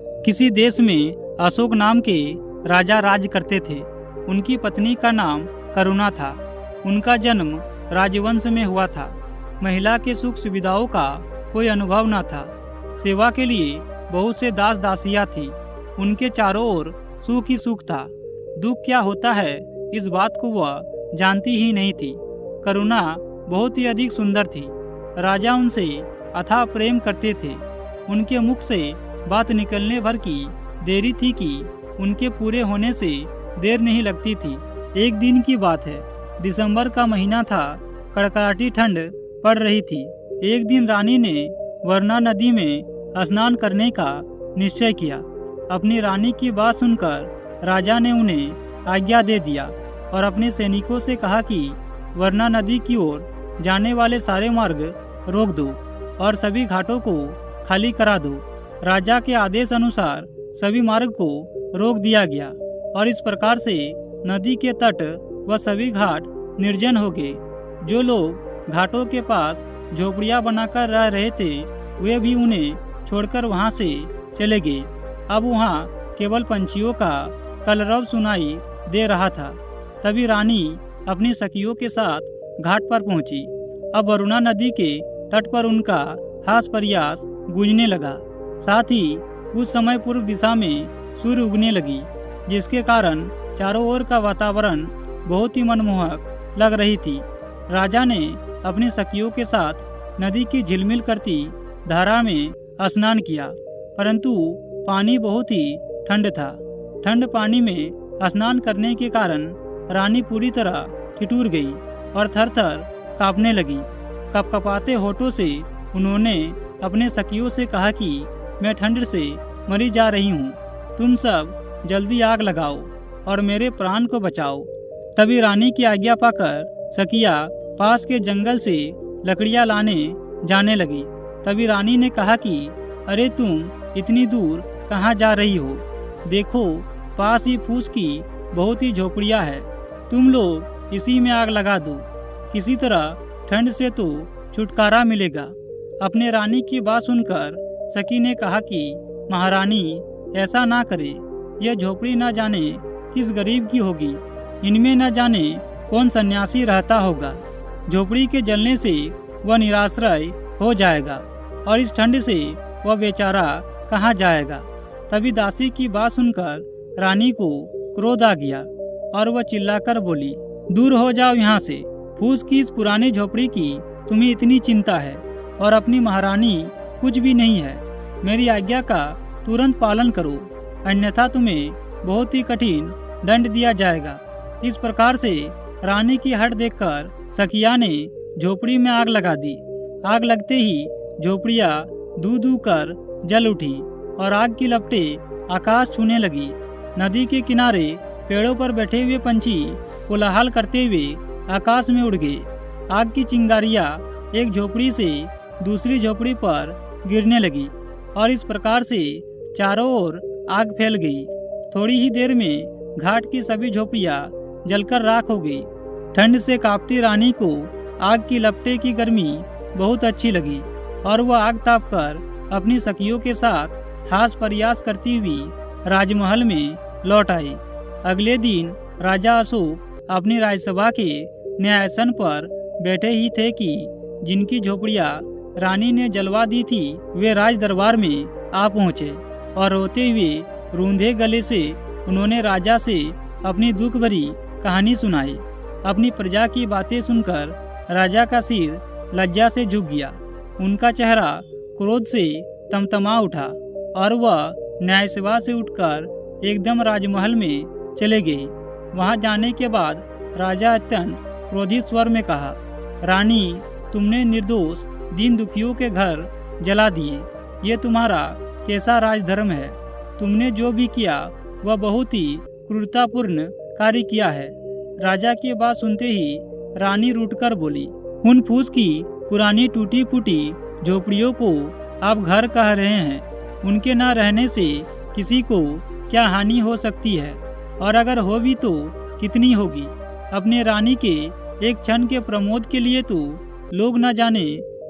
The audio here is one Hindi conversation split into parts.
किसी देश में अशोक नाम के राजा राज करते थे। उनकी पत्नी का नाम करुणा था। उनका जन्म राजवंश में हुआ था। महिला के सुख सुविधाओं का कोई अनुभव न था। सेवा के लिए बहुत से दास दासियां थी। उनके चारों ओर सुख ही सुख था। दुख क्या होता है इस बात को वह जानती ही नहीं थी। करुणा बहुत ही अधिक सुंदर थी। राजा उनसे अथाह प्रेम करते थे। उनके मुख से बात निकलने भर की देरी थी कि उनके पूरे होने से देर नहीं लगती थी। एक दिन की बात है। दिसंबर का महीना था। कड़कड़ाटी ठंड पड़ रही थी। एक दिन रानी ने वरना नदी में स्नान करने का निश्चय किया। अपनी रानी की बात सुनकर राजा ने उन्हें आज्ञा दे दिया और अपने सैनिकों से कहा कि वरना नदी की ओर जाने वाले सारे मार्ग रोक दो और सभी घाटों को खाली करा दो। राजा के आदेश अनुसार सभी मार्ग को रोक दिया गया और इस प्रकार से नदी के तट व सभी घाट निर्जन हो गए। जो लोग घाटों के पास झोपड़ियां बनाकर रह रहे थे वे भी उन्हें छोड़कर वहां से चले गए। अब वहां केवल पंछियों का कलरव सुनाई दे रहा था। तभी रानी अपनी सखियों के साथ घाट पर पहुंची। अब वरुणा नदी के तट पर उनका हास प्रयास गूंजने लगा। साथ ही उस समय पूर्व दिशा में सूर्य उगने लगी, जिसके कारण चारों ओर का वातावरण बहुत ही मनमोहक लग रही थी। राजा ने अपनी सखियों के साथ नदी की झिलमिल करती धारा में स्नान किया, परंतु पानी बहुत ही ठंड था। ठंड पानी में स्नान करने के कारण रानी पूरी तरह ठिठुर गई और थर-थर कांपने लगी। कपकपाते होठों से उन्होंने अपने सखियों से कहा कि मैं ठंड से मरी जा रही हूँ। तुम सब जल्दी आग लगाओ और मेरे प्राण को बचाओ। तभी रानी की आज्ञा पाकर सखिया पास के जंगल से लकड़ियाँ लाने जाने लगी। तभी रानी ने कहा कि अरे तुम इतनी दूर कहाँ जा रही हो? देखो पास ही फूस की बहुत ही झोपड़ियाँ है। तुम लोग इसी में आग लगा दो। किसी तरह ठंड से तो छुटकारा मिलेगा। अपने रानी की बात सुनकर सखी ने कहा कि महारानी ऐसा ना करे। यह झोपड़ी न जाने किस गरीब की होगी। इनमें न जाने कौन सन्यासी रहता होगा। झोपड़ी के जलने से वह निराश्रय हो जाएगा और इस ठंड से वह बेचारा कहाँ जाएगा। तभी दासी की बात सुनकर रानी को क्रोध आ गया और वह चिल्लाकर बोली, दूर हो जाओ यहाँ से। फूस की इस पुरानी झोपड़ी की तुम्हें इतनी चिंता है और अपनी महारानी कुछ भी नहीं है। मेरी आज्ञा का तुरंत पालन करो, अन्यथा तुम्हें बहुत ही कठिन दंड दिया जाएगा। इस प्रकार से रानी की हट देखकर सखिया ने झोपड़ी में आग लगा दी। आग लगते ही झोपड़ियाँ धू धू कर जल उठी और आग की लपटें आकाश छूने लगी। नदी के किनारे पेड़ों पर बैठे हुए पंछी कोलाहल करते हुए आकाश में उड़ गए। आग की चिंगारियाँ एक झोपड़ी से दूसरी झोपड़ी पर गिरने लगी और इस प्रकार से चारों ओर आग फैल गई। थोड़ी ही देर में घाट की सभी झोपड़ियाँ जलकर राख हो गई। ठंड से कांपती रानी को आग की लपटें की गर्मी बहुत अच्छी लगी और वह आग ताप कर अपनी सखियों के साथ हास प्रयास करती हुई राजमहल में लौट आई। अगले दिन राजा अशोक अपनी राजसभा के न्यायासन पर बैठे ही थे कि जिनकी झोपड़ियाँ रानी ने जलवा दी थी वे राज दरबार में आ पहुँचे और रोते हुए रूंधे गले से उन्होंने राजा से अपनी दुख भरी कहानी सुनाई। अपनी प्रजा की बातें सुनकर राजा का सिर लज्जा से झुक गया। उनका चेहरा क्रोध से तमतमा उठा और वह न्यायसभा से उठकर एकदम राजमहल में चले गए। वहां जाने के बाद राजा अत्यंत क्रोधित स्वर में कहा, रानी तुमने निर्दोष दीन दुखियों के घर जला दिए। ये तुम्हारा कैसा राजधर्म है? तुमने जो भी किया वह बहुत ही क्रूरतापूर्ण कार्य किया है। राजा की बात सुनते ही रानी रूठकर बोली, उन फूस की पुरानी टूटी फूटी झोपड़ियों को आप घर कह रहे हैं। उनके न रहने से किसी को क्या हानि हो सकती है, और अगर हो भी तो कितनी होगी। अपने रानी के एक क्षण के प्रमोद के लिए तो लोग न जाने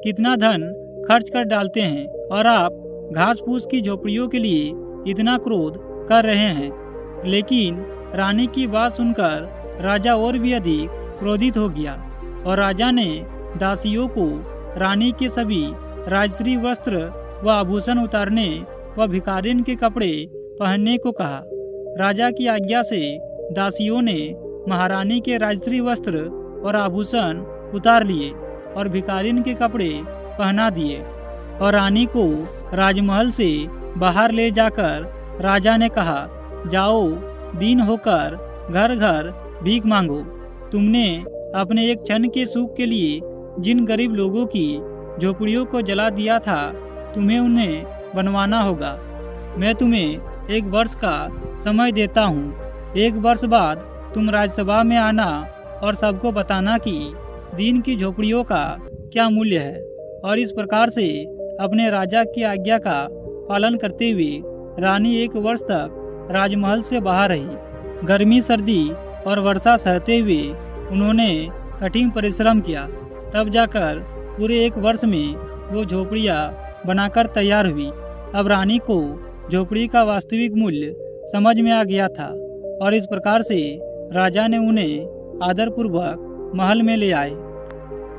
कितना धन खर्च कर डालते हैं, और आप घास फूस की झोपड़ियों के लिए इतना क्रोध कर रहे हैं। लेकिन रानी की बात सुनकर राजा और भी अधिक क्रोधित हो गया और राजा ने दासियों को रानी के सभी राजश्री वस्त्र व आभूषण उतारने व भिखारिन के कपड़े पहनने को कहा। राजा की आज्ञा से दासियों ने महारानी के राजश्री वस्त्र और आभूषण उतार लिए और भिखारिन के कपड़े पहना दिए और रानी को राजमहल से बाहर ले जाकर राजा ने कहा, जाओ दीन होकर घर घर भीख मांगो। तुमने अपने एक क्षण के सुख के लिए जिन गरीब लोगों की झोपड़ियों को जला दिया था, तुम्हें उन्हें बनवाना होगा। मैं तुम्हें 1 वर्ष का समय देता हूँ। 1 वर्ष बाद तुम राजसभा में आना और सबको बताना कि दीन की झोपड़ियों का क्या मूल्य है। और इस प्रकार से अपने राजा की आज्ञा का पालन करते हुए रानी 1 वर्ष तक राजमहल से बाहर रही। गर्मी, सर्दी और वर्षा सहते हुए उन्होंने कठिन परिश्रम किया। तब जाकर पूरे 1 वर्ष में वो झोपड़ियाँ बनाकर तैयार हुई। अब रानी को झोपड़ी का वास्तविक मूल्य समझ में आ गया था और इस प्रकार से राजा ने उन्हें आदरपूर्वक महल में ले आए।